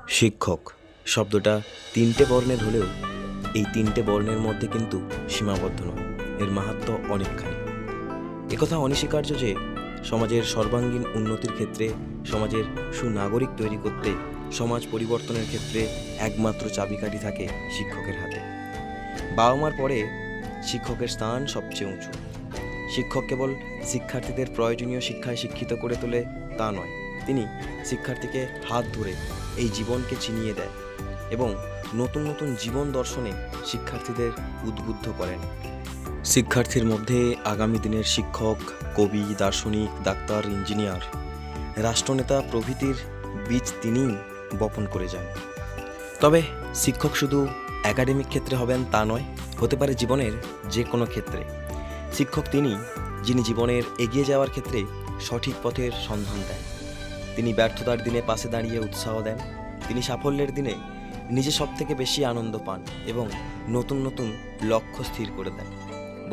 শিক্ষক শব্দটা তিনটে বর্ণের হলেও এই তিনটে বর্ণের মধ্যে কিন্তু সীমাবদ্ধ নয়, এর মাহাত্ম্য অনেকখানি। একথা অনস্বীকার্য যে সমাজের সর্বাঙ্গীন উন্নতির ক্ষেত্রে, সমাজের সুনাগরিক তৈরি করতে, সমাজ পরিবর্তনের ক্ষেত্রে একমাত্র চাবিকাঠি থাকে শিক্ষকের হাতে। বাবা মার পরে শিক্ষকের স্থান সবচেয়ে উঁচু। শিক্ষক কেবল শিক্ষার্থীদের প্রয়োজনীয় শিক্ষায় শিক্ষিত করে তোলে তা নয়, তিনি শিক্ষার্থীকে হাত ধরে এই জীবনকে চিনিয়ে দেয় এবং নতুন নতুন জীবন দর্শনে শিক্ষার্থীদের উদ্বুদ্ধ করেন। শিক্ষার্থীর মধ্যে আগামী দিনের শিক্ষক, কবি, দার্শনিক, ডাক্তার, ইঞ্জিনিয়ার, রাষ্ট্রনেতা প্রভৃতির বীজ তিনিই বপন করে যান। তবে শিক্ষক শুধু একাডেমিক ক্ষেত্রে হবেন তা নয়, হতে পারে জীবনের যে কোনো ক্ষেত্রে। শিক্ষক তিনি যিনি জীবনের এগিয়ে যাওয়ার ক্ষেত্রে সঠিক পথের সন্ধান দেন। তিনি ব্যর্থতার দিনে পাশে দাঁড়িয়ে উৎসাহ দেন। তিনি সাফল্যের দিনে নিজে সবথেকে বেশি আনন্দ পান এবং নতুন নতুন লক্ষ্য স্থির করে দেন।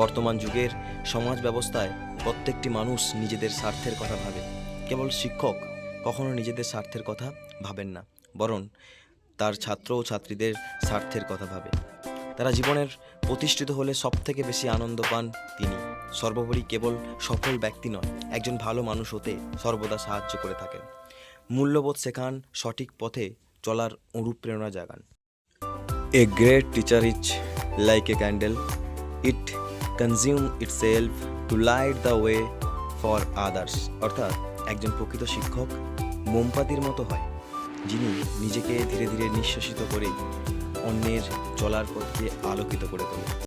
বর্তমান যুগের সমাজ ব্যবস্থায় প্রত্যেকটি মানুষ নিজেদের স্বার্থের কথা ভাবে, কেবল শিক্ষক কখনো নিজেদের স্বার্থের কথা ভাবেন না, বরং তার ছাত্র ও ছাত্রীদের স্বার্থের কথা ভাবে। তারা জীবনের প্রতিষ্ঠিত হলে সবথেকে বেশি আনন্দ পান তিনি। সর্বোপরি কেবল সফল ব্যক্তি নয়, একজন ভালো মানুষ হতে সর্বদা সাহায্য করে থাকেন, মূল্যবোধ শেখান, সঠিক পথে চলার অনুপ্রেরণা জাগান। A great teacher is like a candle, it consume itself to light the way for others. অর্থাৎ একজন প্রকৃত শিক্ষক মোমবাতির মতো হয়, যিনি নিজেকে ধীরে ধীরে নিঃশ্বসিত করে অন্যের চলার পথকে আলোকিত করে তোলে।